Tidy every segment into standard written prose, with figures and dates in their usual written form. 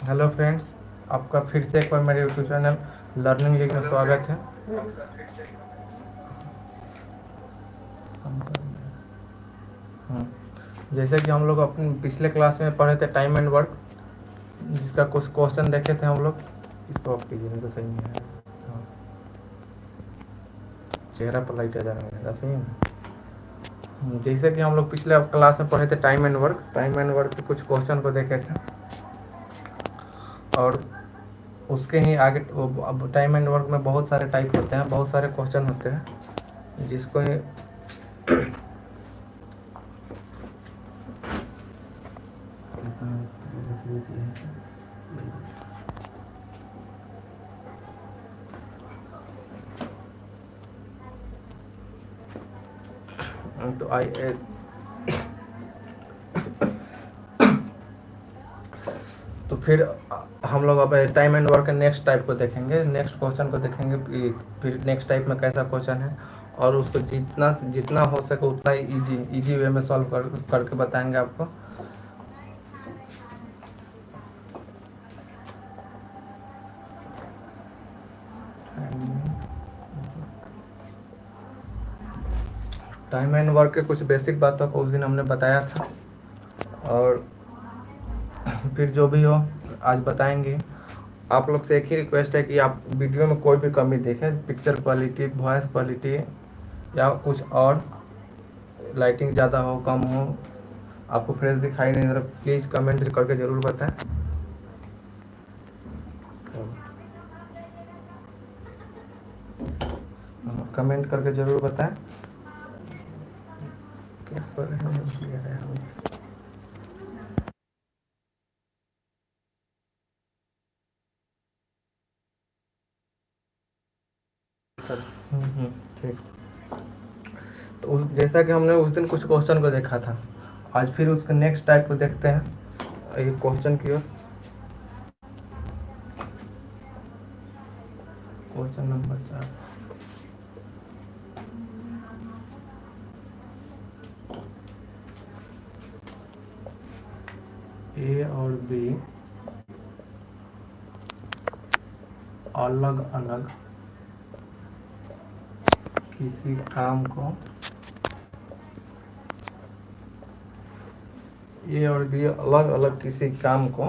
Hello friends, आपका फिर से एक बार मेरे यूट्यूब चैनल लर्निंग लीग में स्वागत है। जैसे कि हम लोग अपने पिछले क्लास में पढ़े थे टाइम एंड वर्क, जिसका कुछ क्वेश्चन देखे थे हम लोग। इसको ऑफ कीजिए, नहीं तो सही नहीं है। हाँ, चेहरा पर लाइट आ जा रहा है, सही है। जैसे कि हम लोग पिछले क्लास में पढ़े थे टाइम एंड वर्क के कुछ क्वेश्चन को देखे थे, और उसके ही आगे अब टाइम एंड वर्क में बहुत सारे टाइप होते हैं, बहुत सारे क्वेश्चन होते हैं, जिसको ही तो तो फिर हम लोग अब टाइम एंड वर्क के नेक्स्ट टाइप को देखेंगे, नेक्स्ट क्वेश्चन को देखेंगे। फिर नेक्स्ट टाइप में कैसा क्वेश्चन है, और उसको जितना जितना हो सके उतना इजी वे में सॉल्व करके बताएंगे आपको। टाइम एंड वर्क के कुछ बेसिक बातों को उस दिन हमने बताया था, और फिर जो भी हो आज बताएंगे। आप लोग से एक ही रिक्वेस्ट है कि आप वीडियो में कोई भी कमी देखें, पिक्चर क्वालिटी, वॉइस क्वालिटी या कुछ और, लाइटिंग ज़्यादा हो कम हो, आपको फ्रेश दिखाई नहीं दे रहा, प्लीज़ कमेंट करके ज़रूर बताएं। कमेंट करके ज़रूर बताएं। ठीक। तो जैसा कि हमने उस दिन कुछ क्वेश्चन को देखा था, आज फिर उसका नेक्स्ट टाइप को देखते हैं। ये क्वेश्चन की ओर, क्वेश्चन नंबर 4। ए और बी अलग अलग किसी काम को, ए और बी अलग अलग किसी काम को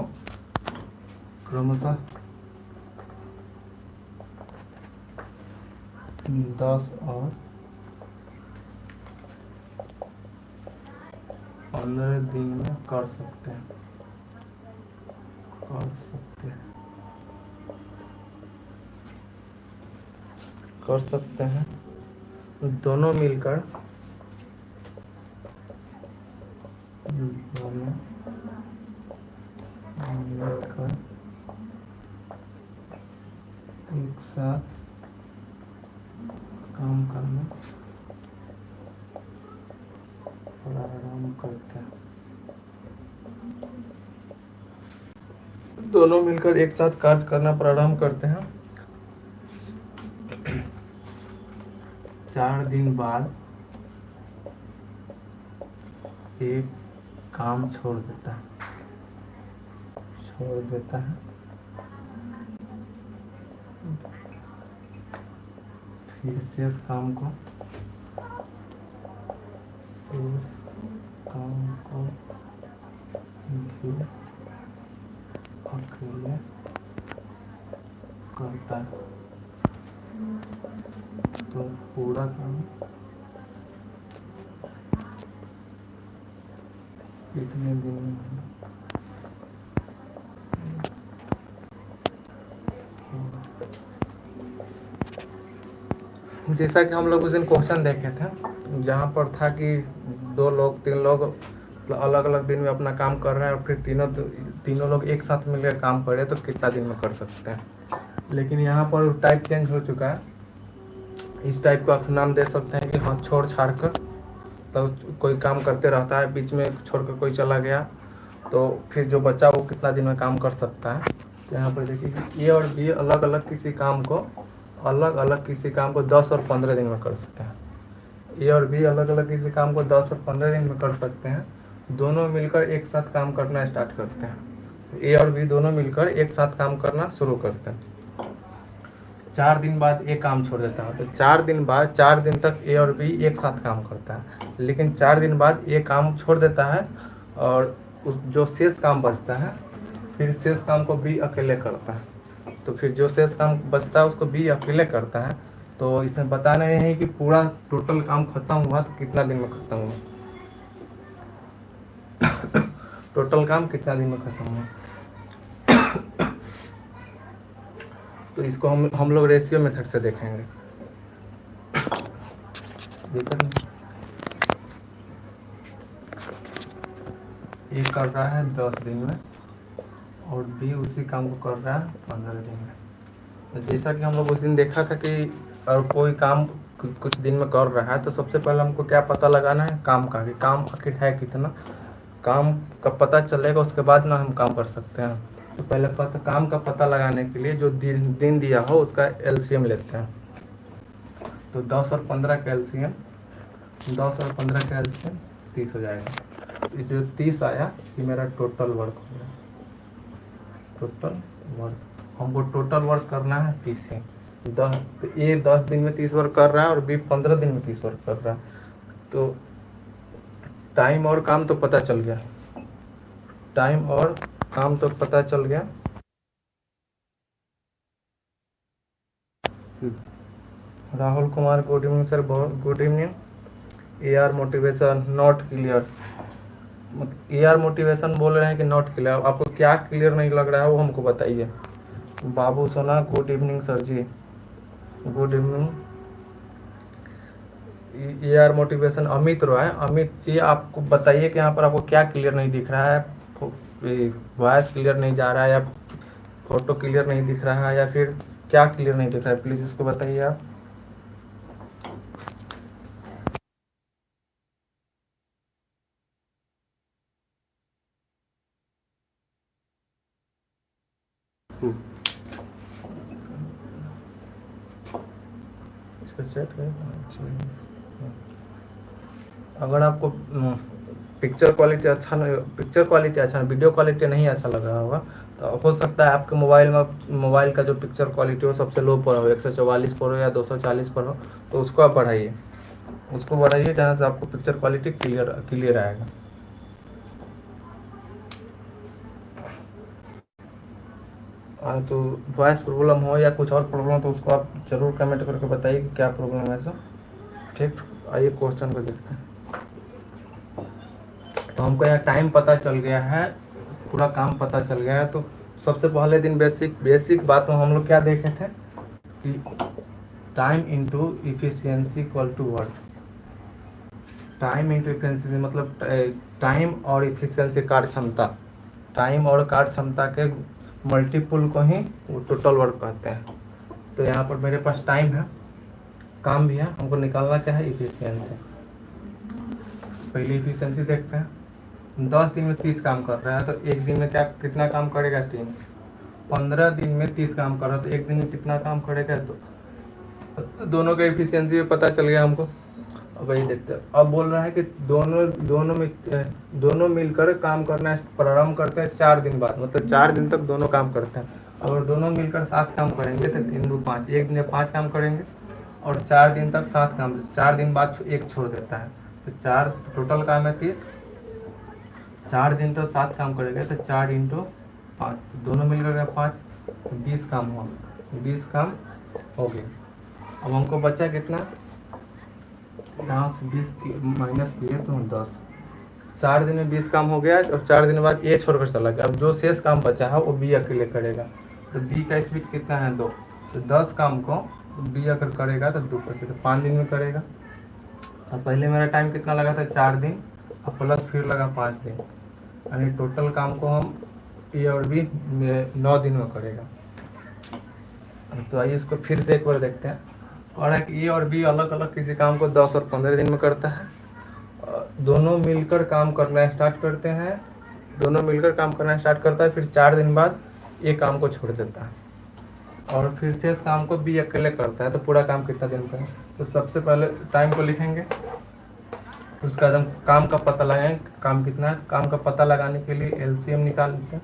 क्रमशः 10 और 15 दिन में कर सकते हैं। दोनों मिलकर एक साथ काम करना प्रारंभ करते हैं। दोनों मिलकर एक साथ कार्य करना प्रारंभ करते हैं। 4 दिन बाद एक काम छोड़ देता है। फिर शेष काम को भी अकेले करता है। तो पूरा काम कितने दिन में जैसा कि हम लोग उस दिन क्वेश्चन देखे थे, जहाँ पर था कि 2 लोग 3 लोग अलग अलग दिन में अपना काम कर रहे हैं, और फिर तीनों लोग एक साथ मिलकर काम कर रहे हैं, तो कितना दिन में कर सकते हैं। लेकिन यहाँ पर टाइप चेंज हो चुका है। इस टाइप को आप नाम दे सकते हैं कि हाँ, छोड़ छाड़ कर, तो कोई काम करते रहता है, बीच में छोड़ कर कोई चला गया, तो फिर जो बचा वो कितना दिन में काम कर सकता है। तो यहाँ पर देखिए कि ए और बी अलग अलग किसी काम को 10 और 15 दिन में कर सकते हैं। ए और बी अलग अलग किसी काम को 10 और 15 दिन में कर सकते हैं। दोनों मिलकर एक साथ काम करना स्टार्ट करते हैं। ए और बी दोनों मिलकर एक साथ काम करना शुरू करते हैं। 4 दिन बाद ए काम छोड़ देता है, तो 4 दिन बाद 4 दिन तक ए और बी एक साथ काम करता है, लेकिन 4 दिन बाद ए काम छोड़ देता है और उस जो शेष काम बचता है फिर शेष काम को बी अकेले करता है। तो फिर जो शेष काम बचता है उसको बी अकेले करता है। तो इसमें बताना ये है कि पूरा टोटल काम खत्म हुआ तो कितना दिन में खत्म हुआ, टोटल काम कितना दिन में खत्म हुआ। तो इसको हम लोग रेशियो मेथड से देखेंगे। ये कर रहा है 10 दिन में और बी उसी काम को कर रहा है 15 दिन में। तो जैसा कि हम लोग उस दिन देखा था कि और कोई काम कुछ दिन में कर रहा है तो सबसे पहले हमको क्या पता लगाना है, काम का, कि काम आखिर है कितना। काम का पता चलेगा उसके बाद ना हम काम कर सकते हैं। तो पहले काम का पता लगाने के लिए जो दिन दिया हो उसका एलसीएम लेते हैं। तो 10 और 15 का एलसीएम 10 और 15 का एलसीएम 30 हो जाएगा। ये जो 30 आया ये मेरा टोटल वर्क हो गया। टोटल वर्क हमको टोटल वर्क करना है 30 से। ये 10 दिन में 30 वर्क कर रहा है और बी 15 दिन में 30 वर्क कर रहा है। तो टाइम और काम तो पता चल गया, टाइम और काम तो पता चल गया। Rahul Kumar good evening sir, good evening. A R motivation not clear, A R motivation बोल रहे हैं कि नॉट क्लियर, आपको क्या क्लियर नहीं लग रहा है वो हमको बताइए। बाबू सोना good evening sir ji, good evening. A R motivation Amit Roy, Amit ji आपको बताइए कि यहाँ पर आपको क्या क्लियर नहीं दिख रहा है, वॉइस क्लियर नहीं जा रहा है या फोटो क्लियर नहीं दिख रहा है या फिर क्या क्लियर नहीं दिख रहा है, प्लीज इसको बताइए आप। अगर आपको पिक्चर क्वालिटी अच्छा वीडियो क्वालिटी नहीं अच्छा लग रहा होगा तो हो सकता है आपके मोबाइल का जो पिक्चर क्वालिटी हो सबसे लो पर हो, 144 पर हो या 240 पर हो, तो उसको आप बढ़ाइए, उसको बढ़ाइए जहाँ से आपको पिक्चर क्वालिटी क्लियर आएगा। तो वॉइस प्रॉब्लम हो या कुछ और प्रॉब्लम हो तो उसको आप जरूर कमेंट करके बताइए कि क्या प्रॉब्लम है सर। ठीक, आइए क्वेश्चन को देखते हैं। तो हमको यहाँ टाइम पता चल गया है, पूरा काम पता चल गया है। तो सबसे पहले दिन बेसिक बात में हम लोग क्या देखे थे कि time into efficiency equal to work. Time into efficiency मतलब टाइम और इफिशियंसी कार्य क्षमता, टाइम और कार्य क्षमता के मल्टीपुल को ही टोटल वर्क कहते हैं। तो यहाँ पर मेरे पास टाइम है, काम भी है, हमको निकालना क्या है, इफिशियंसी। पहले इफिशियंसी देखते हैं। 10 दिन में 30 काम कर रहा है तो एक दिन में कितना काम करेगा, 3। 15 दिन में 30 काम कर रहा है तो एक दिन में कितना काम करेगा, तो दोनों का इफिशियंसी पता चल गया हमको। अब वही देखते हैं। अब बोल रहा है कि दोनों मिलकर काम करना प्रारंभ करते हैं 4 दिन बाद, मतलब 4 दिन तक दोनों काम करते हैं। अगर दोनों मिलकर 7 काम करेंगे तो 3 2 5, एक दिन में 5 काम करेंगे और 4 दिन तक 7 काम, 4 दिन बाद एक छोड़ देता है तो 4 टोटल काम है 30। 4 दिन तक 7 काम करेंगे तो 4 इंटू 5, दोनों मिलकर 5, 20 काम हुआ, 20 काम हो गए। अब हमको बचा कितना, यहाँ से 20 माइनस किए तो 10। 4 दिन में 20 काम हो गया और 4 दिन बाद ये छोड़कर चला गया। अब जो शेष काम बचा है वो बी अकेले करेगा। तो बी का स्पीड कितना है, 2। तो 10 काम को बी अगर करेगा तो 2 तो 5 दिन में करेगा। और पहले मेरा टाइम कितना लगा था, 4 दिन और प्लस फिर लगा 5 दिन, यानी टोटल काम को हम ए और बी 9 दिन में करेगा। तो आइए इसको फिर से एक बार देखते हैं। और एक ए और बी अलग अलग किसी काम को 10 और 15 दिन में करता है, दोनों मिलकर काम करना स्टार्ट करते हैं, दोनों मिलकर काम करना स्टार्ट करता है, फिर 4 दिन बाद ए काम को छोड़ देता है और फिर से इस काम को बी अकेले करता है। तो पूरा काम कितना दिन का है, तो सबसे पहले टाइम को लिखेंगे, उसका हम काम का पता लगाएंगे, काम कितना है। काम का पता लगाने के लिए एलसीएम निकालते हैं।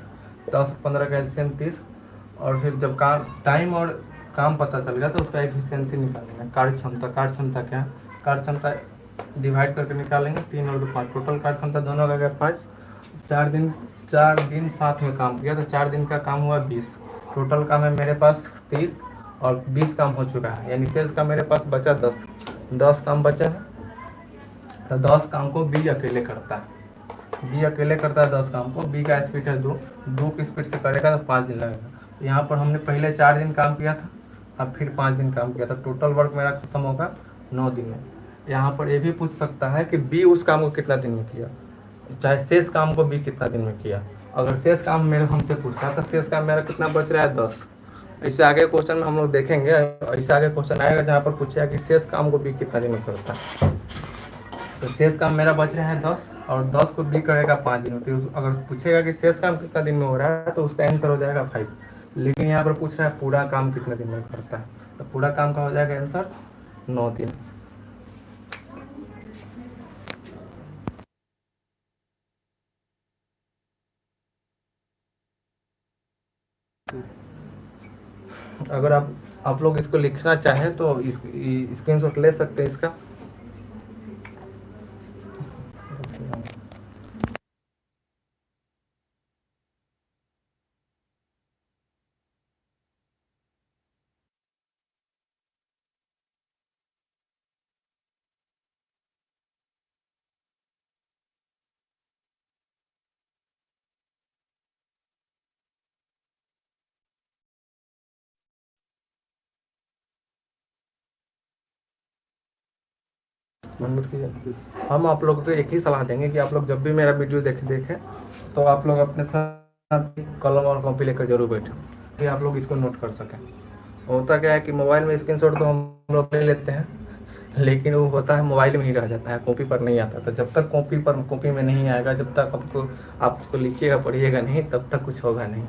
10 15 का एलसीएम 30, और फिर जब काम टाइम और काम पता चल गया तो उसका एफिशिएंसी निकालेंगे। कार्य क्षमता क्या है, कार्य क्षमता डिवाइड करके निकालेंगे, 3 और 2 5, टोटल कार्य क्षमता दोनों का गया 5। 4 दिन साथ में काम किया तो 4 दिन का काम हुआ 20, टोटल काम है मेरे पास 30 और 20 काम हो चुका है, यानी शेष का मेरे पास बचा 10 काम बचा है। तो 10 काम को बी अकेले करता है, बी अकेले करता है 10 काम को। बी का स्पीड है 2 की स्पीड से करेगा तो 5 दिन लगेगा। यहाँ पर हमने पहले 4 दिन काम किया था, अब फिर 5 दिन काम किया था, टोटल वर्क मेरा खत्म होगा 9 दिन में। यहाँ पर ये भी पूछ सकता है कि बी उस काम को कितना दिन में किया, चाहे शेष काम को बी कितना दिन में किया। अगर शेष काम मेरे हमसे पूछता है तो शेष काम मेरा कितना बच रहा है 10। इससे आगे क्वेश्चन में हम लोग देखेंगे, इससे आगे क्वेश्चन आएगा जहाँ पर पूछेगा कि शेष काम को बी कितना दिन में करता है। तो शेष काम मेरा बच रहा है 10 और 10 को बी करेगा 5 दिन में। तो अगर पूछेगा कि शेष काम कितना दिन में हो रहा है तो उसका आंसर हो जाएगा 5। लेकिन यहाँ पर पूछ रहा है पूरा काम कितने दिन में करता है, तो पूरा काम का हो जाएगा आंसर 9 दिन। अगर आप लोग इसको लिखना चाहें तो स्क्रीनशॉट ले सकते हैं इसका। हम आप लोगों को एक ही सलाह देंगे कि आप लोग जब भी मेरा वीडियो देखें तो आप लोग अपने साथ कलम और कॉपी लेकर जरूर बैठें कि आप लोग इसको नोट कर सकें। होता क्या है कि मोबाइल में स्क्रीनशॉट तो हम लोग ले लेते हैं, लेकिन वो होता है मोबाइल में ही रह जाता है, कॉपी पर नहीं आता। तो जब तक कॉपी में नहीं आएगा, जब तक आप उसको लिखिएगा पढ़िएगा नहीं, तब तक कुछ होगा नहीं।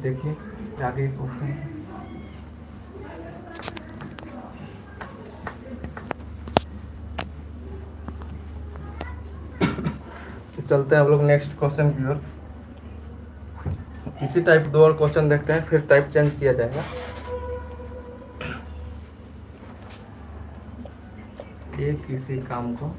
देखिए आगे क्वेश्चन चलते हैं हम लोग नेक्स्ट क्वेश्चन की ओर। इसी टाइप 2 और क्वेश्चन देखते हैं, फिर टाइप चेंज किया जाएगा। एक किसी काम को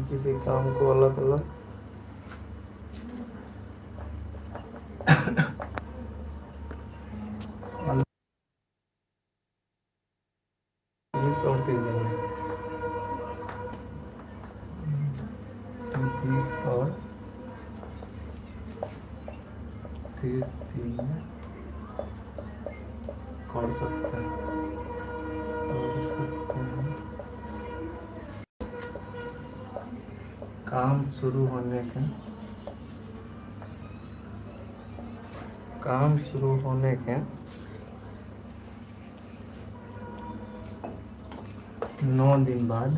किसी काम को अलग अलग और 30 दिन में 20 और 30 दिन में कर सकते हैं। काम शुरू होने के 9 दिन बाद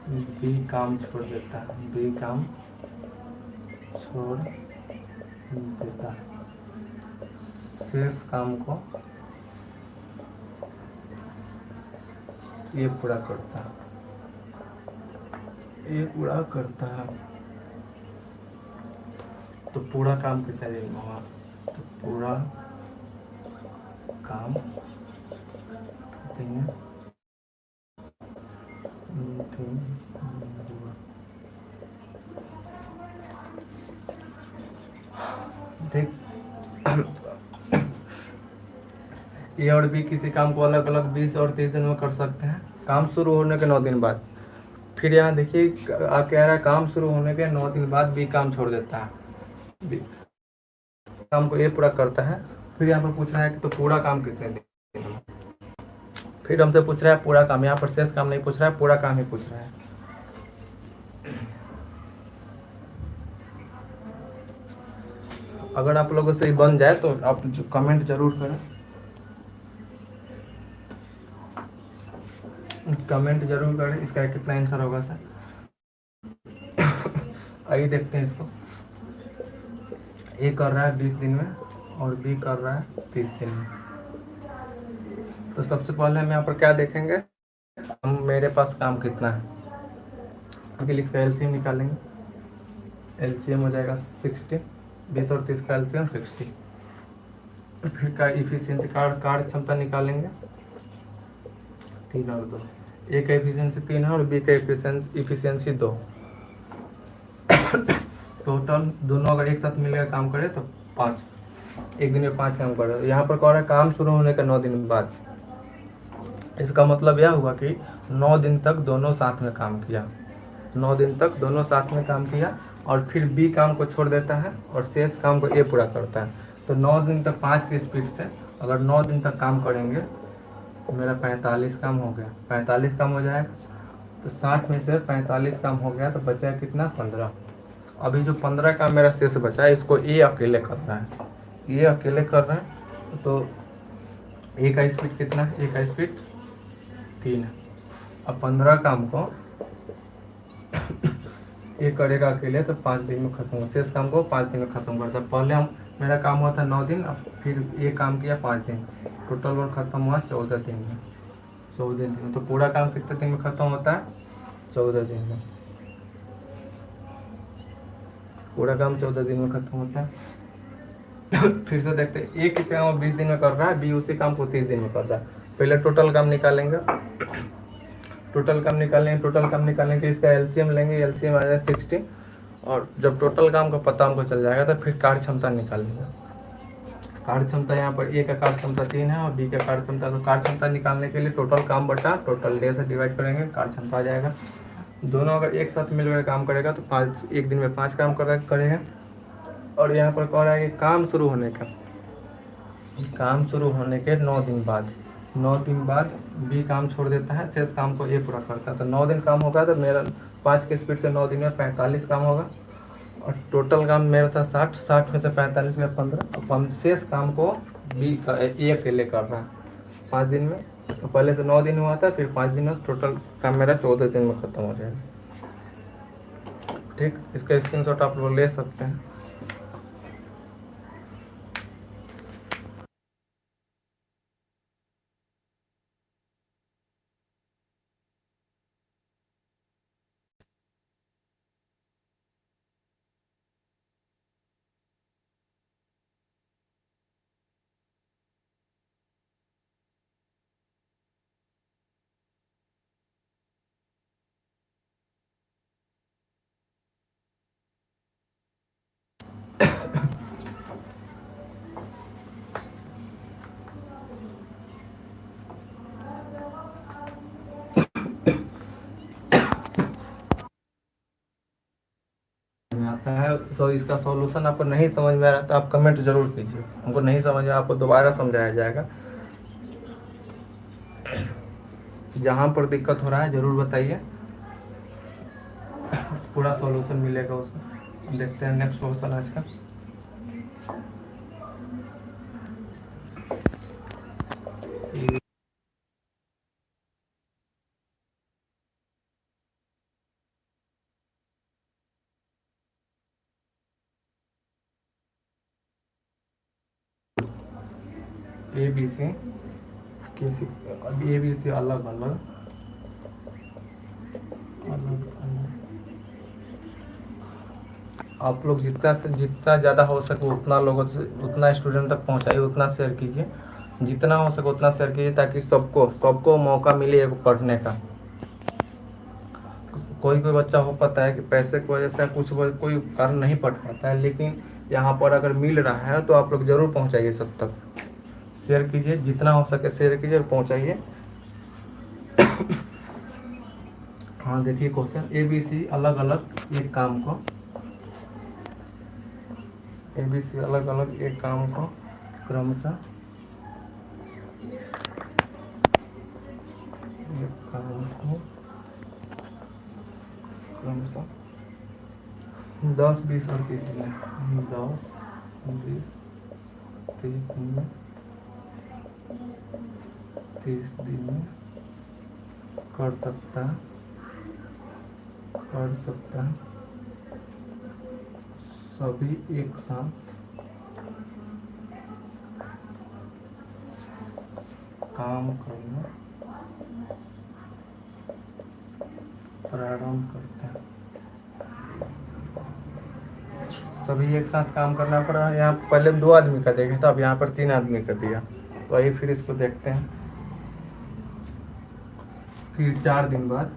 बी काम छोड़ देता है, बी काम छोड़ देता है, शेष काम को ये पूरा करता है, तो पूरा काम कितना दिन में होगा, तो पूरा काम ठीक। ए और बी किसी काम को अलग अलग 20 और 30 दिन में कर सकते हैं, काम शुरू होने के 9 दिन बाद। फिर यहाँ देखिए आप कह रहा है काम शुरू होने के 9 दिन बाद बी काम छोड़ देता है, बी काम को ए पूरा करता है। फिर यहाँ पर पूछ रहा है कि तो पूरा काम कितने दिन में, फिर हमसे पूछ रहा है पूरा काम, यहाँ पर शेष काम नहीं पूछ रहा है, पूरा काम ही पूछ रहा है। अगर आप लोगों से बन जाए तो आप कमेंट जरूर करें। कमेंट जरूर करें इसका कितना आंसर होगा सर। आइए देखते हैं इसको। ए कर रहा है 20 दिन में और बी कर रहा है 30 दिन में। तो सबसे पहले हम यहाँ पर क्या देखेंगे, हम मेरे पास काम कितना है, अभी इसका एलसीएम निकालेंगे। एलसीएम हो जाएगा 60, 20 और 30 का एलसीएम 60। फिर का इफिशियंसी कार्य क्षमता निकालेंगे 3 और 2। ए का इफिशियंसी 3 है और बी का इफिशियंसी 2। टोटल दोनों अगर एक साथ मिलकर काम करे तो 5, एक दिन में 5 काम करे। यहाँ पर कह रहा है काम शुरू होने का 9 दिन बाद। इसका मतलब यह हुआ कि 9 दिन तक दोनों साथ में काम किया, 9 दिन तक दोनों साथ में काम किया और फिर बी काम को छोड़ देता है और शेष काम को ए पूरा करता है। तो 9 दिन तक 5 की स्पीड से अगर 9 दिन तक काम करेंगे तो मेरा 45 काम हो गया, 45 काम हो जाएगा। तो 60 में से 45 काम हो गया तो बचा कितना, 15। अभी जो 15 काम मेरा शेष बचा है इसको ए अकेले कर रहा है, ये अकेले कर रहे हैं। तो ए का स्पीड कितना है, ए का स्पीड 3 है। अब 15 काम को ये करेगा अकेले तो 5 दिन में खत्म होगा, शेष काम को 5 दिन में खत्म करता है। पहले हम मेरा काम हुआ था 9 दिन, अब फिर ये काम किया 5 दिन, टोटल वर्क खत्म हुआ 14 दिन में। 14 दिन में तो पूरा काम कितने दिन में खत्म होता है, 14 दिन में। पूरा काम 14 दिन में खत्म होता है। फिर से देखते हैं, एक इस काम 20 दिन में कर रहा है, बी उसी काम को 30 दिन में कर रहा है। पहले टोटल काम निकालेंगे, टोटल काम निकालने के इसका एलसीएम लेंगे, एलसीएम आ जाएगा 60। और जब टोटल काम का पता हमको चल जाएगा तो फिर कार्य क्षमता निकालेंगे। कार्य क्षमता यहाँ पर ए का कार्य क्षमता 3 है और बी का कार्य क्षमता, तो कार्य क्षमता निकालने के लिए टोटल काम बटा टोटल डे से डिवाइड करेंगे, कार्य क्षमता आ जाएगा। दोनों अगर एक साथ मिलकर काम करेगा तो 5, एक दिन में 5 काम करेगा। और यहाँ पर कह रहा है कि काम शुरू होने के 9 दिन बाद, 9 दिन बाद बी काम छोड़ देता है, शेष काम को ए पूरा करता है। तो 9 दिन काम होगा तो मेरा 5 की स्पीड से 9 दिन में 45 काम होगा और टोटल काम मेरा था 60, 60 में से 45 में 15। अब शेष काम को बी का ए अकेले कर रहा है 5 दिन में। तो पहले से 9 दिन हुआ था, फिर 5 दिन में टोटल काम मेरा 14 दिन में खत्म हो जाएगा। ठीक, इसका स्क्रीनशॉट आप लोग ले सकते हैं। आता है तो इसका सॉल्यूशन आपको नहीं समझ में आ रहा तो आप कमेंट जरूर कीजिए, हमको नहीं समझ में आपको दोबारा समझाया जाएगा। जहाँ पर दिक्कत हो रहा है जरूर बताइए, पूरा सॉल्यूशन मिलेगा उसमें। देखते हैं नेक्स्ट क्वेश्चन आज का। ए बी सी किसी ए बी सी अलग अलग आप लोग जितना ज़्यादा हो सके उतना लोगों से, उतना स्टूडेंट तक पहुंचाइए, उतना शेयर कीजिए, जितना हो सके उतना शेयर कीजिए ताकि सबको मौका मिले पढ़ने का। कोई बच्चा हो पाता है कि पैसे की वजह से कोई कारण नहीं पढ़ पाता है, लेकिन यहाँ पर अगर मिल रहा है तो आप लोग जरूर पहुँचाइए, सब तक शेयर कीजिए, जितना हो सके शेयर कीजिए और पहुँचाइए। हाँ देखिए क्वेश्चन, ए बी सी अलग अलग एक काम को, ABC अलग अलग एक काम को क्रमशः क्रमशः 10, 20 और 30 दिन, 10, 20, 30 दिन में, 30 दिन में कर सकता है सभी एक साथ काम करना प्रारंभ करते हैं। सभी एक साथ काम करना पड़ा। यहाँ पहले 2 आदमी का देखा था, अब यहाँ पर 3 आदमी का दिया। तो आइए फिर इसको देखते हैं। फिर 4 दिन बाद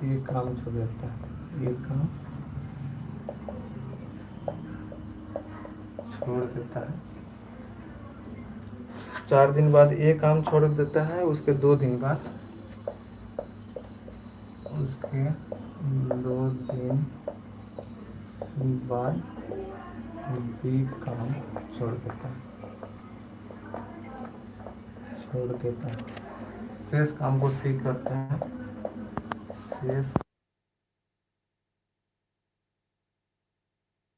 ये काम छोड़ देता है, ये काम छोड़ देता है। 4 दिन बाद ये काम छोड़ देता है। उसके 2 दिन बाद भी काम छोड़ देता है। शेष काम को सी करते हैं। शेष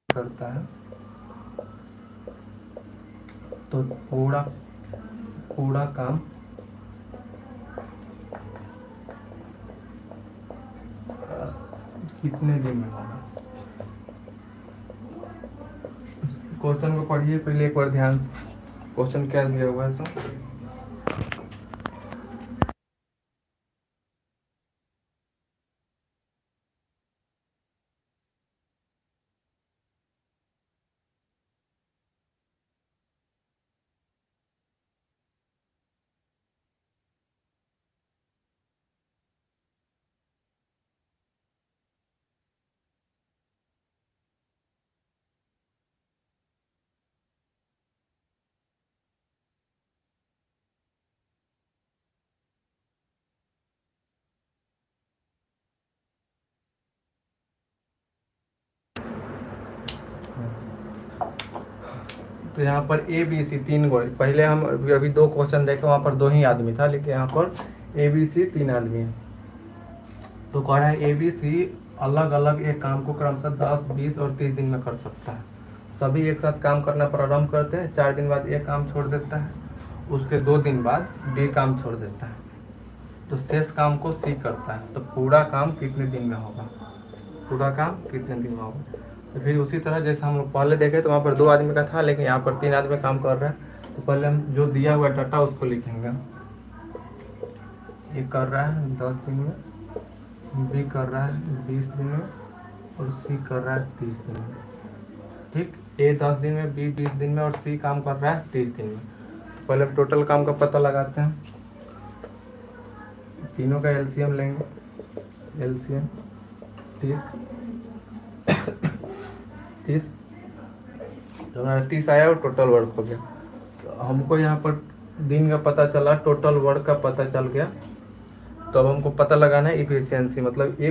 करता है तो पूरा काम कितने दिन में होगा। क्वेश्चन को पढ़िए पहले एक बार ध्यान से। क्वेश्चन क्या दिया हुआ है सर? तो यहाँ पर ए बी सी 3 गो। पहले हम अभी 2 क्वेश्चन देखे, वहाँ पर 2 ही आदमी था, लेकिन यहाँ पर ए बी सी 3 आदमी है। तो कह रहा है ए बी सी अलग अलग एक काम को क्रमशः 10, 20 और 30 दिन में कर सकता है। सभी एक साथ काम करना प्रारंभ करते हैं। 4 दिन बाद एक काम छोड़ देता है। उसके 2 दिन बाद बी काम छोड़ देता है। तो शेष काम को सी करता है। तो पूरा काम कितने दिन में होगा। तो फिर उसी तरह जैसे हम पहले देखे तो वहाँ पर 2 आदमी का था, लेकिन यहाँ पर 3 आदमी काम कर रहा है। तो पहले हम जो दिया हुआ डाटा उसको लिखेंगे। ये कर रहा है 10 दिन में, बी कर रहा है 20 दिन में और सी कर रहा है 30 दिन में। ठीक, ए 10 दिन में, बी 20 दिन में और सी काम कर रहा है 30 दिन में। तो पहले टोटल काम का पता लगाते हैं। तीनों का एलसीएम लेंगे। एलसीएम 30 तो हमारा 30 आया और टोटल वर्क हो गया। तो हमको यहाँ पर दिन का पता चला, टोटल वर्क का पता चल गया। तो अब हमको पता लगाना है इफिशियंसी, मतलब ए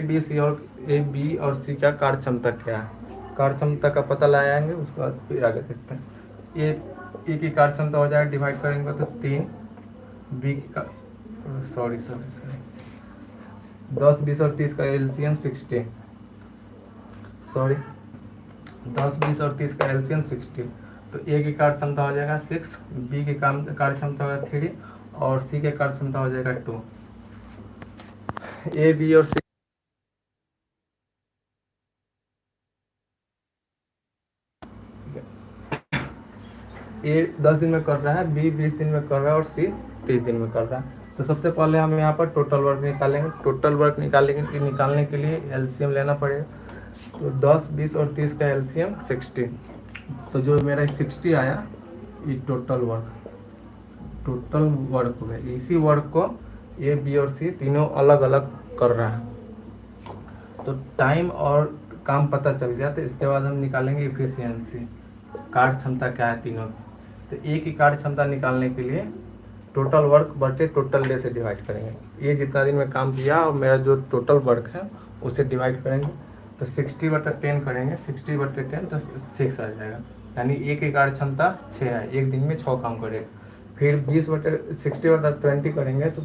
बी और सी का कार्य क्षमता क्या है। कार्य क्षमता का पता लगाएंगे, उसके बाद फिर आगे देखते हैं। ए की कार्य क्षमता हो जाएगा, डिवाइड करेंगे तो 3, बी की सॉरी 10, 20 और 30 का एलसीएम 60, 10, 20 और 30 का एलसीएम 60। तो ए की कार्य क्षमता हो जाएगा 6, बी की कार्य क्षमता होगा 3 और सी के कार्य क्षमता हो जाएगा 2। ए बी और सी ए 10 दिन में कर रहा है, बी 20 दिन में कर रहा है और सी 30 दिन में कर रहा है। तो सबसे पहले हम यहाँ पर टोटल वर्क निकालेंगे। टोटल वर्क निकालने के लिए एलसीएम लेना पड़ेगा। तो 10, 20 और 30 का एलसीएम 60। तो जो मेरा 60 आया, ये टोटल वर्क हो गया। इसी वर्क को ए बी और सी तीनों अलग अलग कर रहा है। तो टाइम और काम पता चल गया। तो इसके बाद हम निकालेंगे इफिशियंसी, कार्य क्षमता क्या है तीनों की। तो ए की कार्य क्षमता निकालने के लिए टोटल वर्क बटे टोटल डे से डिवाइड करेंगे। ये जितना दिन में काम किया और मेरा जो टोटल वर्क है उसे डिवाइड करेंगे। तो 60/10 करेंगे, 60/10 तो 6 आ जाएगा। यानी ए की कार्य क्षमता 6 है, एक दिन में 6 काम करेगा। फिर 60/20 करेंगे तो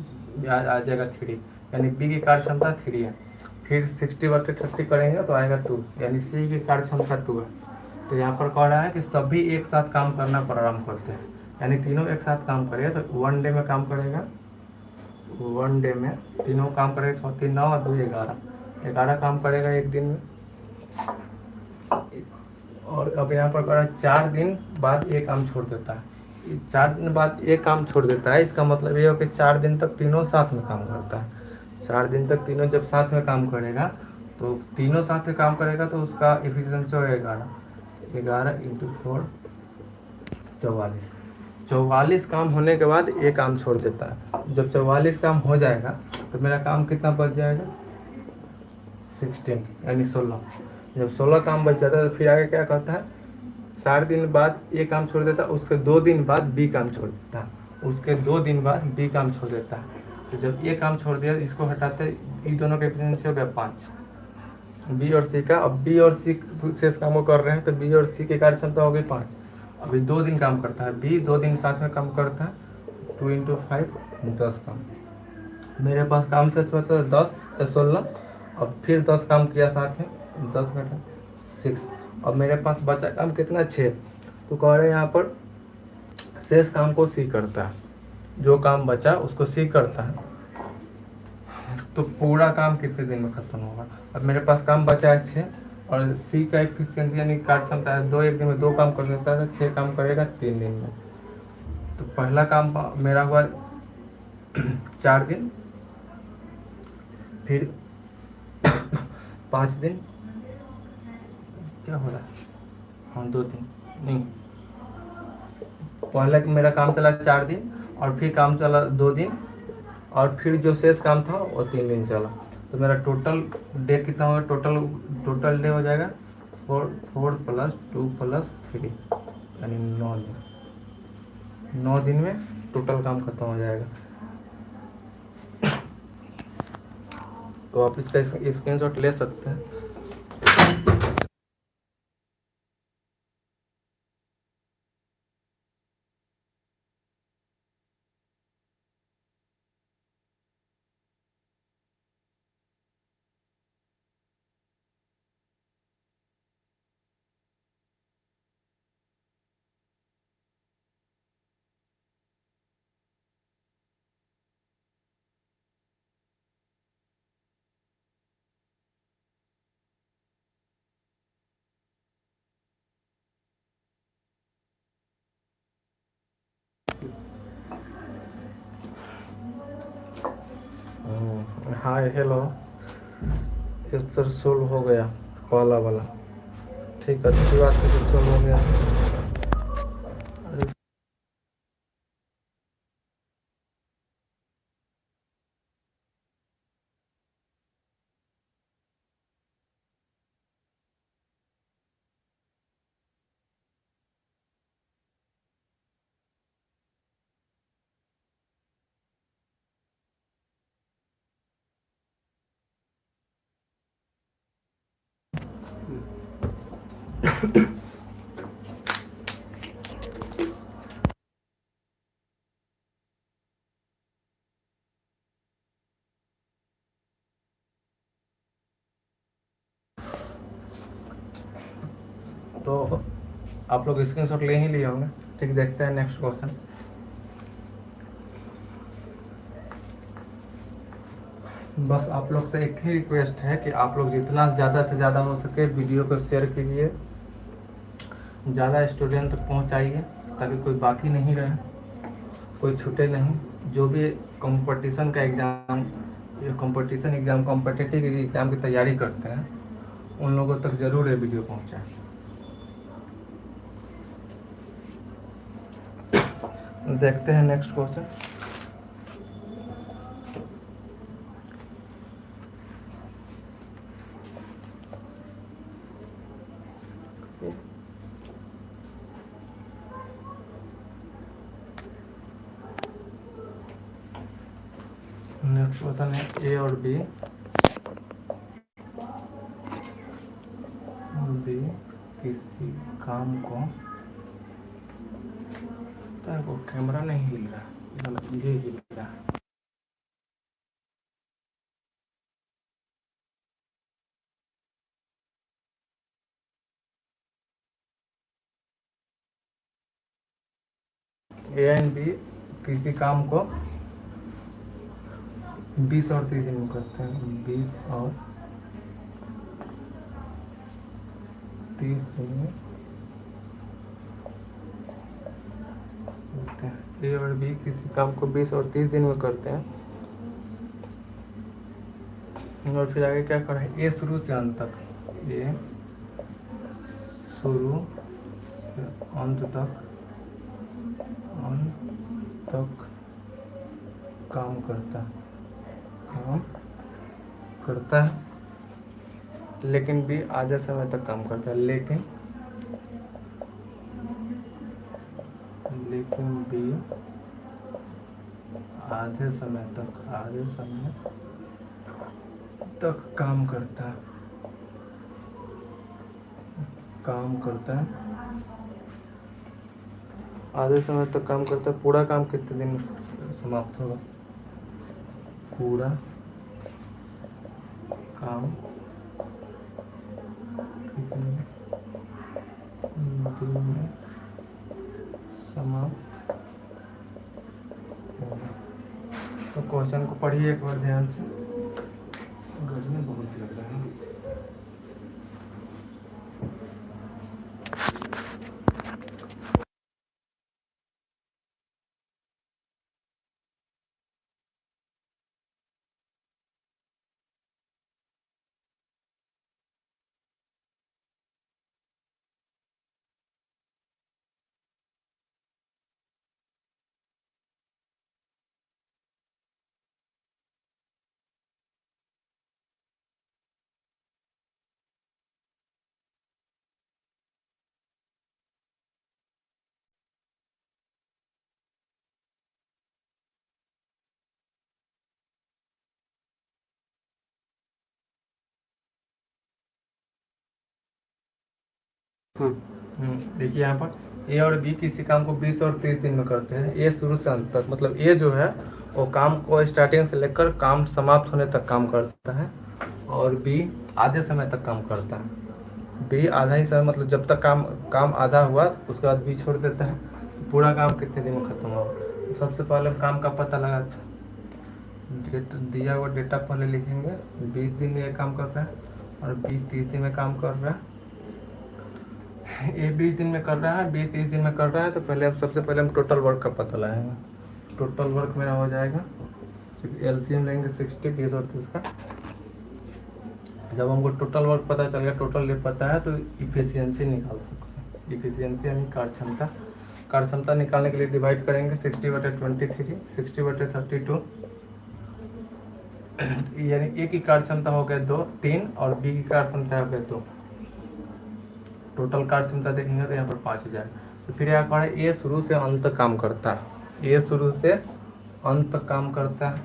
आ जाएगा 3, यानी बी की कार्य क्षमता 3 है। फिर 60/30 करेंगे तो आएगा 2, यानी सी की कार्य क्षमता 2 है। तो यहाँ पर कह रहा है कि सभी एक साथ काम करना प्रारंभ करते हैं, यानी तीनों एक साथ काम करेगा तो 1 डे में काम करेगा, 1 डे में तीनों काम करेगा, 6 3 9 और 2 11, 11 काम करेगा एक दिन में। और अब यहाँ पर करा 4 दिन बाद ये काम छोड़ देता है, 4 दिन बाद ये काम छोड़ देता है, इसका मतलब ये हो कि 4 दिन तक तीनों साथ में काम करता है। 4 दिन तक तीनों जब साथ में काम करेगा तो तीनों साथ में काम करेगा तो उसका एफिशिएंसी होगा 11, 11 इंटू 4 44, 44 काम होने के बाद ये काम छोड़ देता है। जब 44 काम हो जाएगा तो मेरा काम कितना बच जाएगा, 16 यानी 16। जब 16 काम बच जाता है तो फिर आगे क्या कहता है, 4 दिन बाद ये काम छोड़ देता है, उसके 2 दिन बाद बी काम छोड़ देता है, उसके 2 दिन बाद बी काम छोड़ देता है। तो जब ये काम छोड़ दिया इसको हटाते इन दोनों का एफिशिएंसी हो गया 5, बी और सी का। अब बी और सी शेष काम को कर रहे हैं तो बी और सी की कार्य क्षमता हो गई 5। अभी 2 दिन काम करता है बी, 2 दिन साथ में काम करता है, 2 इंटू 5 10 काम। मेरे पास काम से होता है 10 या 16, अब फिर 10 काम किया साथ में, 10 घटा 6। अब मेरे पास बचा काम कितना, 6। तो कह रहे हैं यहाँ पर शेष काम को सी करता है, जो काम बचा उसको सी करता है, तो पूरा काम कितने दिन में खत्म होगा। अब मेरे पास काम बचा है 6 और सी का एफिशिएंसी यानी कार्य क्षमता है 2, एक दिन में 2 काम कर सकता है, 6 काम करेगा 3 दिन में। तो पहला काम मेरा हुआ 4 दिन, फिर 5 दिन, क्या हो रहा है, हाँ 2 दिन नहीं, पहला मेरा काम चला 4 दिन और फिर काम चला 2 दिन और फिर जो शेष काम था वो 3 दिन चला। तो मेरा टोटल डे कितना होगा, टोटल डे हो जाएगा 4 प्लस 2 प्लस 3 यानी 9 दिन। 9 दिन में टोटल काम खत्म हो जाएगा। तो आप इसका स्क्रीनशॉट ले सकते हैं। हाय हेलो, इस तरह सोल्व हो गया पहला वाला, ठीक है, अच्छी बात है, सोल्व हो गया। तो आप लोग स्क्रीनशॉट ले ही लिए होंगे, ठीक, देखते हैं नेक्स्ट क्वेश्चन। बस आप लोग से एक ही रिक्वेस्ट है कि आप लोग जितना ज़्यादा से ज़्यादा हो सके वीडियो को शेयर कीजिए, ज़्यादा स्टूडेंट तक पहुँचाइए ताकि कोई बाकी नहीं रहे, कोई छूटे नहीं। जो भी कंपटीशन का exam, competition exam, competitive exam की तैयारी करते हैं उन लोगों तक ज़रूर ये वीडियो पहुँचाएं। देखते हैं नेक्स्ट क्वेश्चन। नेक्स्ट क्वेश्चन है ए और बी किसी काम को, वो कैमरा नहीं हिल रहा, मतलब ये हिल रहा है। ए एंड बी किसी काम को 20 और 30 दिन में करते हैं, 20 और 30 दिन में करते हैं। ए और बी किसी काम को 20 और 30 दिन में करते हैं। और फिर आगे क्या कर रहे हैं, ए शुरू से अंत तक, ए शुरू से अंत तक काम करता है, लेकिन बी आधे समय तक काम करता है, लेकिन बी आधे समय तक काम करता है। आधे समय तक काम करता है। पूरा काम कितने दिन में समाप्त होगा? पूरा काम कितने दिन में समाप्त होगा? तो क्वेश्चन को पढ़िए एक बार ध्यान से। गर्मी बहुत लग रहा है। देखिए यहाँ पर ए और बी किसी काम को 20 और 30 दिन में करते हैं। ए शुरू से अंत तक, मतलब ए जो है वो काम को स्टार्टिंग से लेकर काम समाप्त होने तक काम करता है, और बी आधे समय तक काम करता है। बी आधा ही समय, मतलब जब तक काम आधा हुआ उसके बाद बी छोड़ देता है। पूरा काम कितने दिन में खत्म होगा? तो सबसे पहले काम का पता लगाते हैं। दिया हुआ डेटा पहले लिखेंगे। 20 दिन में ये काम कर रहा है और बी 30 दिन में काम कर रहा है। ए 20 दिन में कर रहा है, बी 30 दिन में कर रहा है। तो सबसे पहले हम टोटल वर्क का पता लगाएंगे। टोटल वर्क मेरा हो जाएगा, एलसीएम लेंगे 60, 20 और 30 का। जब हमको टोटल वर्क पता चल गया, टोटल ये पता है, तो इफिशियंसी निकाल सकते हैं। इफिशियंसी यानी कार्यक्षमता निकालने के लिए डिवाइड करेंगे 60/23, 60/32, यानी ए की कार्यक्षमता हो गया 3 और बी की कार्यक्षमता हो गया 2। टोटल कार्यक्षमता देखेंगे तो यहाँ पर 5 हो जाएगा। तो फिर यहाँ पर ए शुरू से अंत तक काम करता है। ए शुरू से अंत तक काम करता है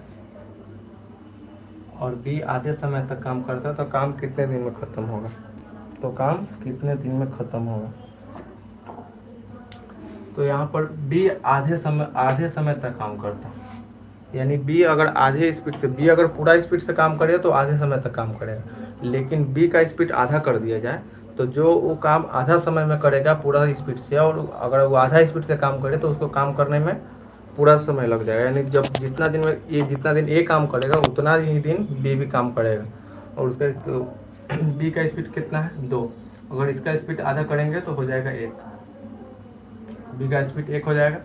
और बी आधे समय तक काम करता है। तो काम कितने दिन में खत्म होगा? तो यहाँ पर बी आधे समय तक काम करता है, यानी बी अगर बी अगर पूरा स्पीड से काम करे तो आधे समय तक काम करेगा। लेकिन बी का स्पीड आधा कर दिया जाए तो जो वो काम आधा समय में करेगा पूरा स्पीड से, और अगर वो आधा स्पीड से काम करे तो उसको काम करने में पूरा समय लग जाएगा। यानी जितना दिन ए काम करेगा उतना ही दिन बी भी काम करेगा। और उसका तो बी का स्पीड कितना है? 2। अगर इसका स्पीड आधा करेंगे तो हो जाएगा 1। बी का स्पीड 1 हो जाएगा,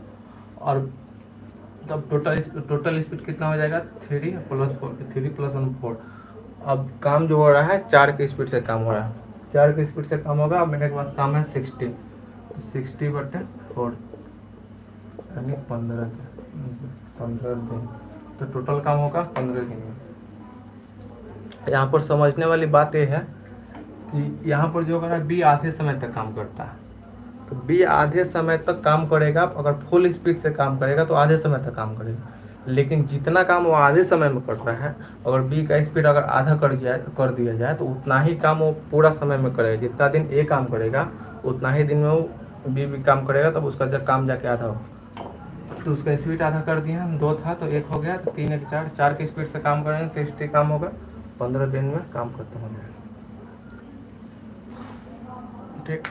और तब टोटल स्पीड कितना हो जाएगा? 3 + 1 4। अब काम जो हो रहा है 4 की स्पीड से काम हो रहा है, 4 की स्पीड से काम होगा। अब मेरे पास काम है 60, 60/4 यानी 15 दिन। तो टोटल काम होगा 15 दिन में। यहाँ पर समझने वाली बात यह है कि यहाँ पर जो है बी आधे समय तक काम करता है। तो बी आधे समय तक काम करेगा। अगर फुल स्पीड से काम करेगा तो आधे समय तक काम करेगा, लेकिन जितना काम वो आधे समय में कर रहा है, अगर बी का स्पीड अगर आधा कर दिया जाए तो उतना ही काम वो पूरा समय में करेगा। जितना दिन ए काम करेगा उतना ही दिन में वो बी भी काम करेगा, तब उसका जब काम जाके आधा हो। तो उसका स्पीड आधा कर दिया, 2 था तो 1 हो गया, तो 3 1 4, 4 की स्पीड से काम करेंगे 60 काम होगा, 15 दिन में काम खत्म हो जाएगा। ठीक।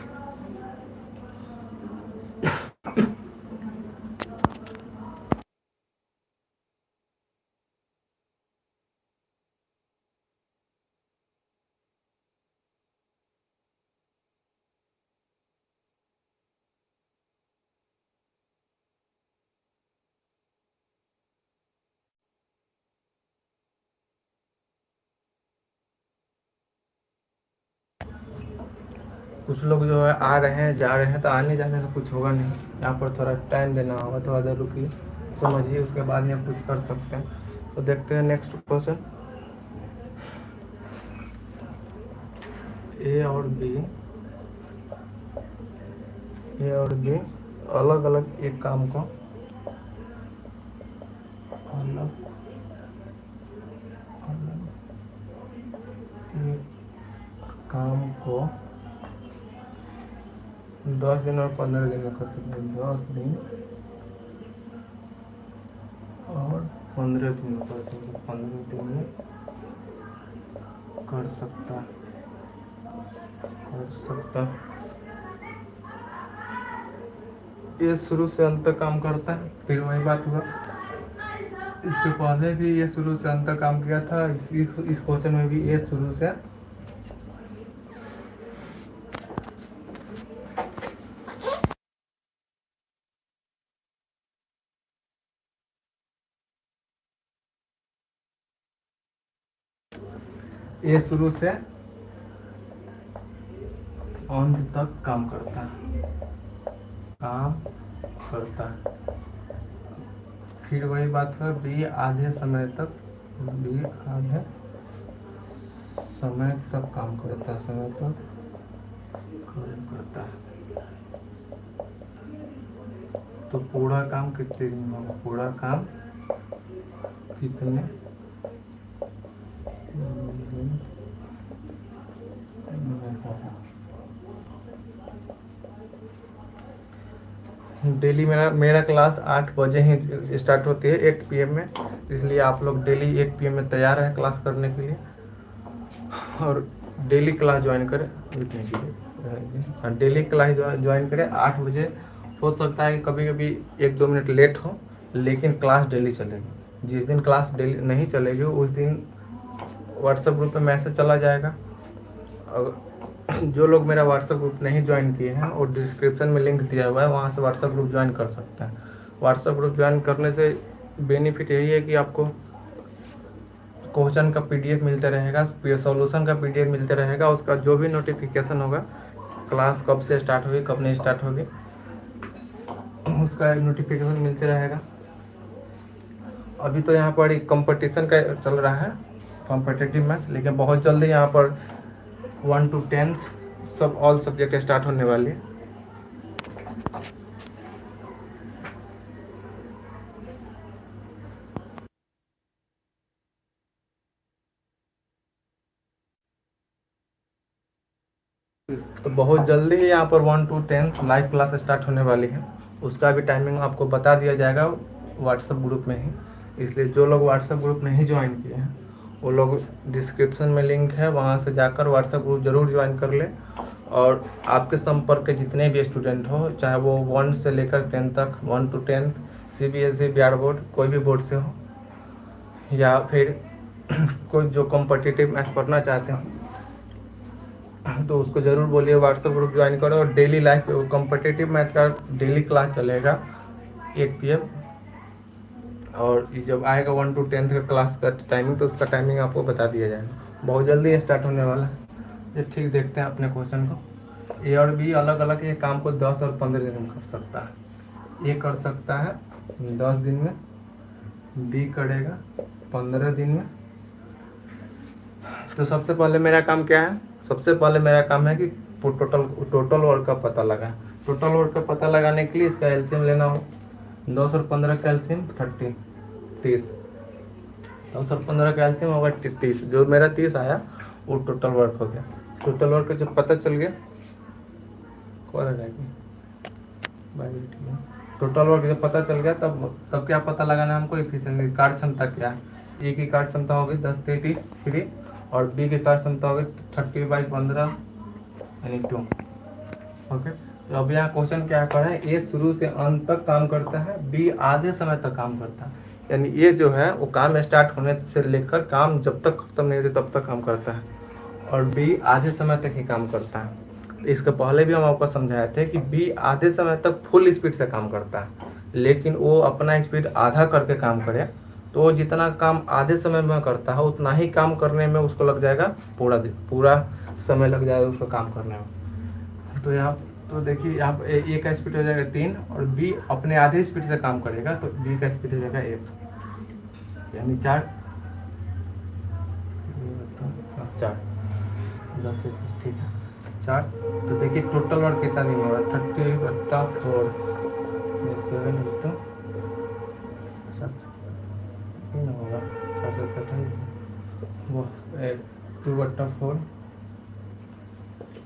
कुछ लोग जो है आ रहे हैं जा रहे हैं, तो आने जाने से कुछ होगा नहीं, यहाँ पर थोड़ा टाइम देना होगा, थोड़ा देर रुकिए समझिए, उसके बाद ही आप कुछ कर सकते हैं। तो देखते हैं नेक्स्ट क्वेश्चन। ए और बी अलग अलग एक काम को अलग अलग एक काम को 10 दिन और 15 दिन में कर सकते हैं। 10 दिन और 15 दिन में कर सकते हैं। 15 दिन में कर सकता ये शुरू से अंत तक काम करता है। फिर वही बात हुआ, इसके पहले भी ये शुरू से अंत तक काम किया था, इस क्वेश्चन में भी ये शुरू से अंत तक काम करता है। फिर वही बात है, बी आधे समय तक काम करता है। तो पूरा काम कितने दिन में होगा? पूरा काम कितने दिन में होगा? डेली मेरा क्लास 8 बजे ही स्टार्ट होती है, 8 PM में, इसलिए आप लोग डेली 8 PM में तैयार हैं क्लास करने के लिए, और डेली क्लास ज्वाइन करें। डेली क्लास ज्वाइन करें 8 बजे। हो सकता है कि कभी कभी 1-2 मिनट लेट हो, लेकिन क्लास डेली चलेगी। जिस दिन क्लास डेली नहीं चलेगी उस दिन व्हाट्सएप ग्रुप पे मैसेज चला जाएगा। जो लोग मेरा व्हाट्सएप ग्रुप नहीं ज्वाइन किए हैं और डिस्क्रिप्शन में लिंक दिया हुआ है, वहाँ से व्हाट्सएप ग्रुप ज्वाइन कर सकते हैं। व्हाट्सएप ग्रुप ज्वाइन करने से बेनिफिट यही है कि आपको क्वेश्चन का PDF मिलता रहेगा, सॉल्यूशन का PDF मिलता रहेगा, उसका जो भी नोटिफिकेशन होगा, क्लास कब से स्टार्ट होगी कब नहीं स्टार्ट होगी, उसका नोटिफिकेशन मिलते रहेगा। अभी तो यहाँ पर कंपटीशन का चल रहा है, कॉम्पिटिटिव मैथ, लेकिन बहुत जल्दी यहाँ पर 1 to 10 सब ऑल सब्जेक्ट स्टार्ट होने वाली है। तो बहुत जल्दी ही यहाँ पर 1 to 10 लाइव क्लास स्टार्ट होने वाली है। उसका भी टाइमिंग आपको बता दिया जाएगा व्हाट्सएप ग्रुप में ही। इसलिए जो लोग व्हाट्सएप ग्रुप नहीं ज्वाइन किए हैं वो लोग, डिस्क्रिप्शन में लिंक है, वहाँ से जाकर व्हाट्सएप ग्रुप जरूर ज्वाइन कर ले। और आपके संपर्क के जितने भी स्टूडेंट हो, चाहे वो 1 से लेकर 10 तक, 1 to 10 CBSE बिहार बोर्ड कोई भी बोर्ड से हो, या फिर कोई जो कॉम्पिटिटिव मैथ पढ़ना चाहते हो, तो उसको ज़रूर बोलिए व्हाट्सएप ग्रुप ज्वाइन करो। और डेली लाइव कॉम्पिटिटिव मैथ का डेली क्लास चलेगा 8 PM, और जब आएगा 1 to 10 का क्लास का टाइमिंग, तो उसका टाइमिंग आपको बता दिया जाएगा। बहुत जल्दी स्टार्ट होने वाला है। ये ठीक देखते हैं अपने क्वेश्चन को। ए और बी अलग अलग ये काम को 10 और 15 दिन में कर सकता है। ए कर सकता है 10 दिन में, बी करेगा 15 दिन में। तो सबसे पहले मेरा काम क्या है? सबसे पहले मेरा काम है कि टोटल वर्क का पता लगाएं। टोटल वर्क का पता लगाने के लिए इसका एलसीएम लेना हो। 10 और 15 का एलसीएम 30, 30। 10 और 15 का एलसीएम होगा 30। जो मेरा 30 आया वो टोटल वर्क हो गया। टोटल वर्क का जब पता चल गया, टोटल वर्क जब पता चल गया, तब क्या पता लगाना है हमको? एफिशिएंसी, कार्य क्षमता क्या है। ए की कार्य क्षमता होगी 10/33 और बी की कार्य क्षमता होगी 30/15 यानी 2। ओके, तो अब यहाँ क्वेश्चन क्या कर रहा है? ए शुरू से अंत तक काम करता है, बी आधे समय तक काम करता है। यानी ये जो है वो काम स्टार्ट होने से लेकर काम जब तक खत्म नहीं होती तब तक काम करता है, और बी आधे समय तक ही काम करता है। इसके पहले भी हम आपको समझाए थे कि बी आधे समय तक फुल स्पीड से काम करता है, लेकिन वो अपना स्पीड आधा करके काम करे, तो जितना काम आधे समय में करता है उतना ही काम करने में उसको लग जाएगा पूरा दिन, पूरा समय लग जाएगा उसको काम करने में। तो यहाँ तो देखिए यहाँ पर ए का स्पीड हो जाएगा 3 और बी अपने आधे स्पीड से काम करेगा तो बी का स्पीड हो जाएगा 1 यानी 4 4 10 ठीक है 4। तो देखिए टोटल वर्क कितना दिन होगा 30 बट्टा 4 7 इंटू 7 होगा 4 वो 2 बट्टा 4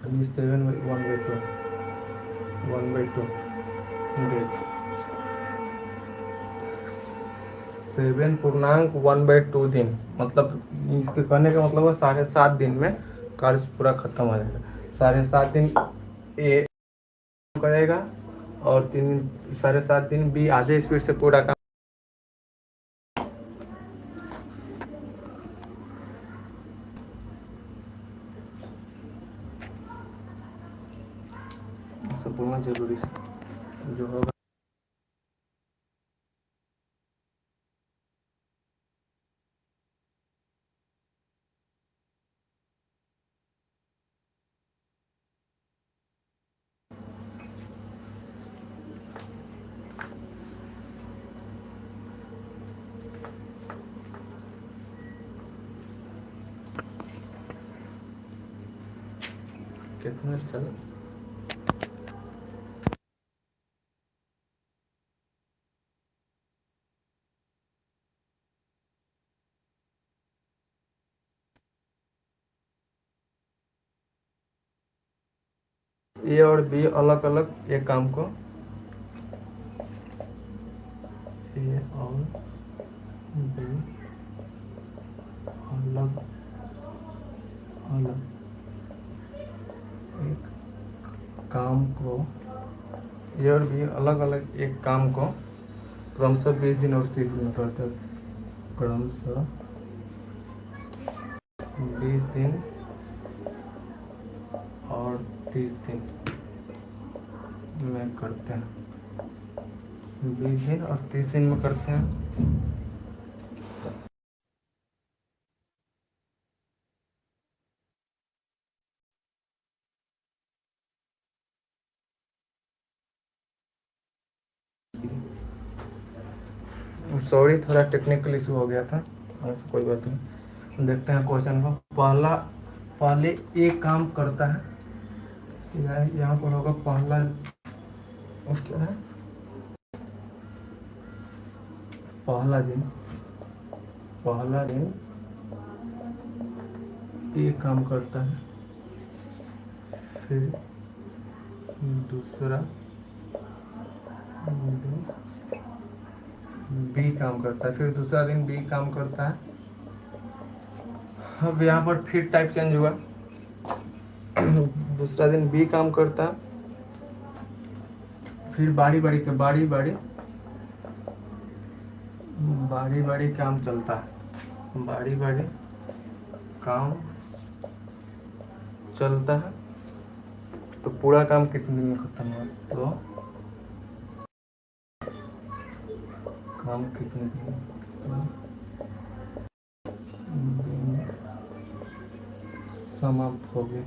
7 1/2 डेज 7.1/2 दिन मतलब इसके कहने का मतलब है 7.5 दिन में कार्य पूरा खत्म हो जाएगा 7.5 दिन ए करेगा और 7.5 दिन बी आधे स्पीड से पूरा काम सब बोलना जरूरी है जो होगा कितना चल ए और बी अलग अलग एक काम को ए और बी अलग अलग एक काम को ए और बी अलग अलग एक काम को क्रमशः 20 दिन और 30 दिन करते हैं क्रमशः 20 दिन और 30 दिन में करते हैं 20 दिन और 30 दिन में करते हैं सॉरी थोड़ा टेक्निकल इशू हो गया था ऐसा कोई बात नहीं देखते हैं क्वेश्चन को पहले एक काम करता है यहाँ पर होगा पहला और क्या है पहला दिन एक काम करता है फिर दूसरा दिन बी काम करता है फिर दूसरा दिन बी काम करता है अब यहाँ पर फिर टाइप चेंज हुआ दूसरा दिन बी काम करता है फिर बारी बारी काम चलता है बारी काम चलता है तो पूरा काम कितने दिन में खत्म हुआ तो काम कितने दिन समाप्त हो गए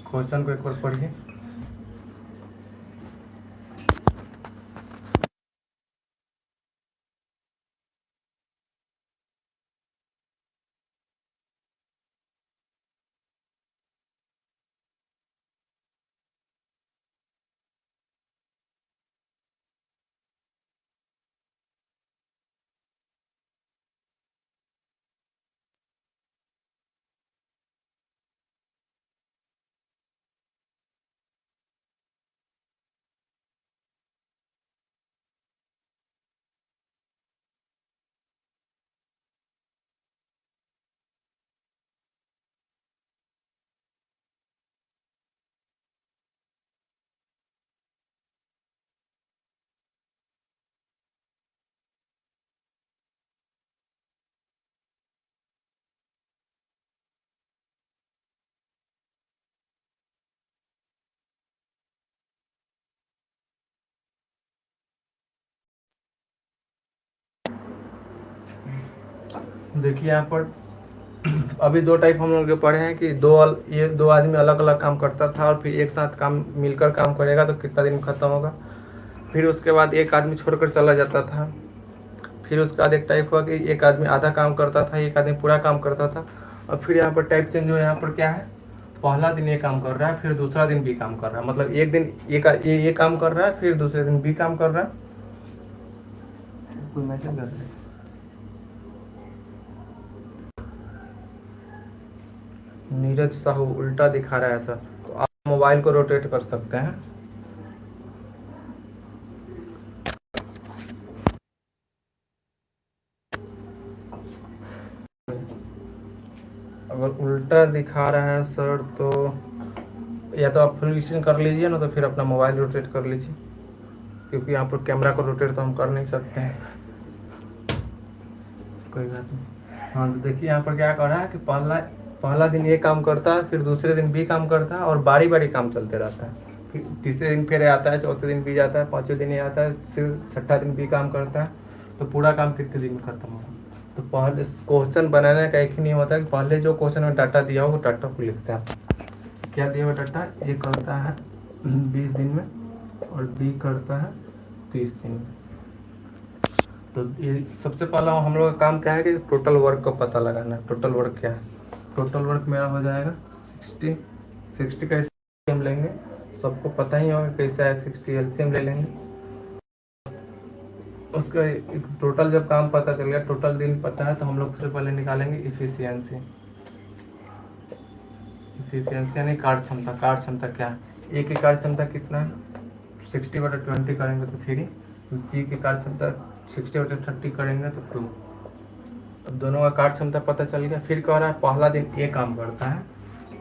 क्वेश्चन को एक बार पढ़िए देखिए यहाँ पर अभी दो टाइप हम लोग जो पढ़े हैं कि ये दो आदमी अलग अलग काम करता था और फिर एक साथ काम मिलकर काम करेगा तो कितना दिन में खत्म होगा। फिर उसके बाद एक आदमी छोड़कर चला जाता था। फिर उसके बाद एक टाइप हुआ कि एक आदमी आधा काम करता था, एक आदमी पूरा काम करता था। और फिर यहाँ पर टाइप चेंज हुआ, यहाँ पर क्या है, पहला दिन ये काम कर रहा है, फिर दूसरा दिन भी काम कर रहा है। मतलब एक दिन ये काम कर रहा है, फिर दूसरे दिन भी काम कर रहा है। कोई मैसेज कर रहा है, नीरज साहू उल्टा दिखा रहा है ऐसा, तो आप मोबाइल को रोटेट कर सकते हैं। अगर उल्टा दिखा रहा है सर तो या तो आप फुल स्क्रीन कर लीजिए ना, तो फिर अपना मोबाइल रोटेट कर लीजिए, क्योंकि यहाँ पर कैमरा को रोटेट तो हम कर नहीं सकते हैं। कोई बात नहीं। हाँ तो देखिए यहाँ पर क्या कर रहा है कि पहला दिन ये काम करता है, फिर दूसरे दिन भी काम करता है और बारी बारी काम चलते रहता है। फिर तीसरे दिन फिर आता है, चौथे दिन भी जाता है, पाँचवें दिन ये आता है, फिर छठा दिन भी काम करता है। तो पूरा काम कितने दिन में खत्म होगा। तो पहले क्वेश्चन बनाने का एक ही नियम होता है कि पहले जो क्वेश्चन में डाटा दिया हो वो डाटा को लिखते हैं। क्या दिया हुआ डाटा, ये करता है 20 दिन में और बी करता है 30 दिन में। तो ये सबसे पहला हम लोग का काम क्या है कि टोटल वर्क का पता लगाना है। टोटल वर्क क्या है, टोटल वर्क मेरा हो जाएगा 60 का एलसीएम लेंगे, सबको पता ही होगा कैसा है, 60 एलसीएम ले लेंगे। उसका टोटल जब काम पता चल गया, टोटल दिन पता है, तो हम लोग सबसे पहले निकालेंगे इफिशियंसी। इफिशियंसी यानी कार्य क्षमता। कार्य क्षमता क्या है, ए की कार्य क्षमता कितना है, 60/20 करेंगे तो 3, बी की कार्य क्षमता 60/30 करेंगे तो 2। अब दोनों का कार्य क्षमता पता चल गया। फिर कह रहा है पहला दिन ए काम करता है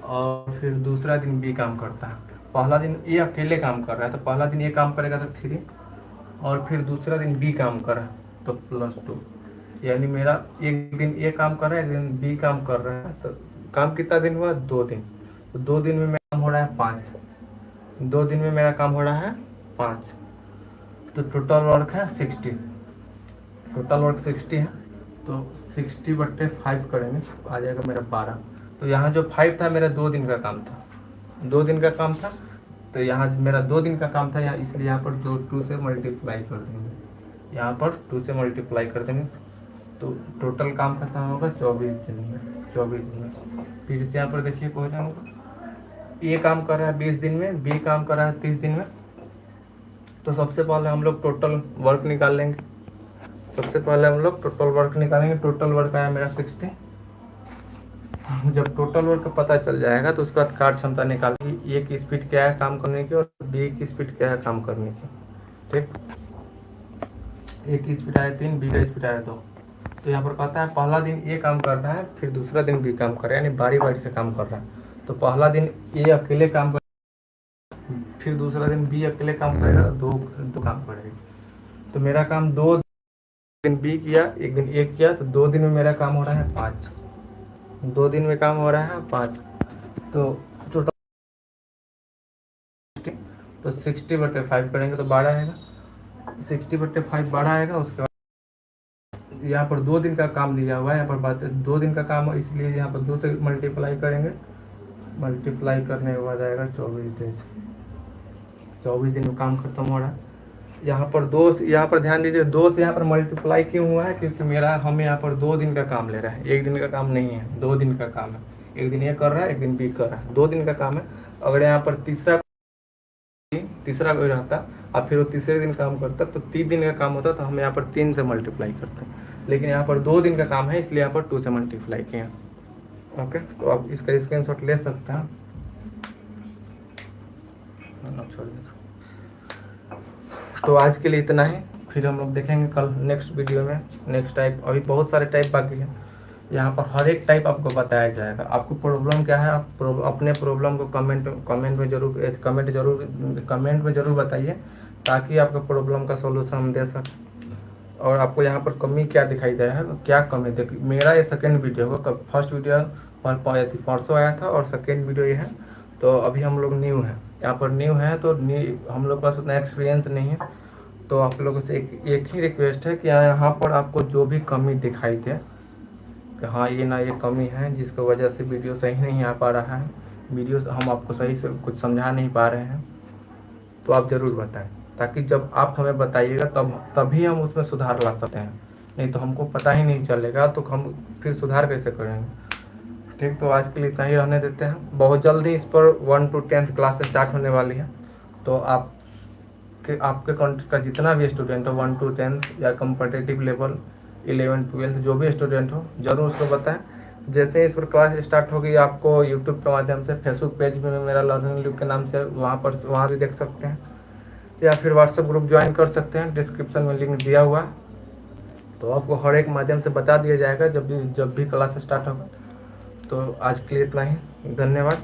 और फिर दूसरा दिन बी काम करता है। पहला दिन ए अकेले काम कर रहा है, तो पहला दिन ए काम करेगा तो 3, और फिर दूसरा दिन बी काम कर रहा है तो +2। यानी मेरा एक दिन ए काम कर रहा है, एक दिन बी काम कर रहा है, तो काम कितना दिन हुआ, 2 दिन। तो 2 दिन में मेरा काम हो रहा है 5। 2 दिन में मेरा काम हो रहा है 5। तो टोटल वर्क है 60। टोटल वर्क 60 है, तो 60/5 करेंगे, आ जाएगा मेरा 12। तो यहाँ जो 5 था मेरा 2 दिन का काम था, 2 दिन का काम था। तो यहाँ मेरा 2 दिन का काम था यहाँ, इसलिए यहाँ पर 2 से मल्टीप्लाई कर देंगे। यहाँ पर 2 से मल्टीप्लाई कर देंगे, तो टोटल काम खत्म होगा 24 दिन में। 24 दिन में फिर से यहाँ पर देखिए क्वेश्चन होगा, ये काम कर रहा है 20 दिन में, बी काम कर रहा है 30 दिन में। तो सबसे पहले हम लोग टोटल वर्क निकाल लेंगे। सबसे पहले हम लोग टोटल वर्क निकालेंगे। टोटल वर्क आया मेरा 60। जब टोटल वर्क पता चल जाएगा तो उसके बाद कार्य क्षमता निकालेंगे, ए की स्पीड क्या है काम करने की और बी की स्पीड क्या है काम करने की। ठीक, ए की स्पीड आया 3, बी का स्पीड आया 2। तो यहाँ पर कहता है पहला दिन ए काम कर रहा है, फिर दूसरा दिन बी काम कर रहा है, यानी बारी बारी से काम कर रहा है। तो पहला दिन ए अकेले काम कर, फिर दूसरा दिन बी अकेले काम करेगा, दो काम करेगा। तो मेरा काम 2 दिन बी किया, एक दिन ए किया, तो 2 दिन में मेरा काम हो रहा है 5। 2 दिन में काम हो रहा है 5। तो टोटल तो 60/5 करेंगे तो 12 आएगा। 60/5 12 आएगा। उसके बाद यहाँ पर 2 दिन का काम दिया हुआ है, यहाँ पर बात है 2 दिन का काम, इसलिए यहाँ पर 2 से मल्टीप्लाई करेंगे। मल्टीप्लाई करने के बाद आएगा 24 दिन। 24 दिन में काम खत्म हो रहा है। यहाँ पर 2, यहाँ पर ध्यान दीजिए 2 से यहाँ पर मल्टीप्लाई क्यों हुआ है, क्योंकि मेरा हमें यहाँ पर 2 दिन का काम ले रहा है, 1 दिन का काम नहीं है, 2 दिन का काम है। एक दिन ये कर रहा है, एक दिन बी कर रहा है, 2 दिन का काम है। अगर यहाँ पर तीसरा कोई रहता और फिर वो तीसरे दिन काम करता तो 3 दिन का काम होता, तो हम यहाँ पर 3 से मल्टीप्लाई करते हैं। लेकिन यहाँ पर 2 दिन का काम है, इसलिए यहाँ पर 2 से मल्टीप्लाई किया। ओके, तो आप इसका स्क्रीनशॉट ले सकते हैं। तो आज के लिए इतना ही, फिर हम लोग देखेंगे कल नेक्स्ट वीडियो में नेक्स्ट टाइप। अभी बहुत सारे टाइप बाकी है, यहाँ पर हर एक टाइप आपको बताया जाएगा। आपको प्रॉब्लम क्या है, आप अपने प्रॉब्लम को कमेंट में जरूर बताइए, ताकि आपका प्रॉब्लम का सॉल्यूशन हम दे सकें। और आपको यहाँ पर कमी क्या दिखाई दे रहा है, क्या कमी देखिए। मेरा ये सेकेंड वीडियो होगा, फर्स्ट वीडियो परसों आया था और सेकेंड वीडियो ये है। तो अभी हम लोग न्यू हैं, यहाँ पर न्यू है, तो हम लोग के पास उतना एक्सपीरियंस नहीं है। तो आप लोगों से एक ही रिक्वेस्ट है कि यहाँ पर आपको जो भी कमी दिखाई दे, कि हाँ ये ना ये कमी है जिसकी वजह से वीडियो सही नहीं आ पा रहा है, वीडियो हम आपको सही से कुछ समझा नहीं पा रहे हैं, तो आप ज़रूर बताएं, ताकि जब आप हमें बताइएगा तभी हम उसमें सुधार ला सकते हैं। नहीं तो हमको पता ही नहीं चलेगा तो हम फिर सुधार कैसे करेंगे। ठीक, तो आज के लिए इतना ही रहने देते हैं। बहुत जल्दी इस पर 1 to 10th क्लास स्टार्ट होने वाली है, तो आपके कंट्री का जितना भी स्टूडेंट हो 1 to 10th या कम्पिटिटिव लेवल 11 12 जो भी स्टूडेंट हो ज़रूर उसको बताएं। जैसे ही इस पर क्लास स्टार्ट होगी आपको यूट्यूब के माध्यम से, फेसबुक पेज में मेरा लर्निंग लूप के नाम से वहाँ भी देख सकते हैं, या फिर व्हाट्सएप ग्रुप ज्वाइन कर सकते हैं, डिस्क्रिप्शन में लिंक दिया हुआ, तो आपको हर एक माध्यम से बता दिया जाएगा जब भी क्लास स्टार्ट होगा। तो आज के लिए इतना ही, धन्यवाद।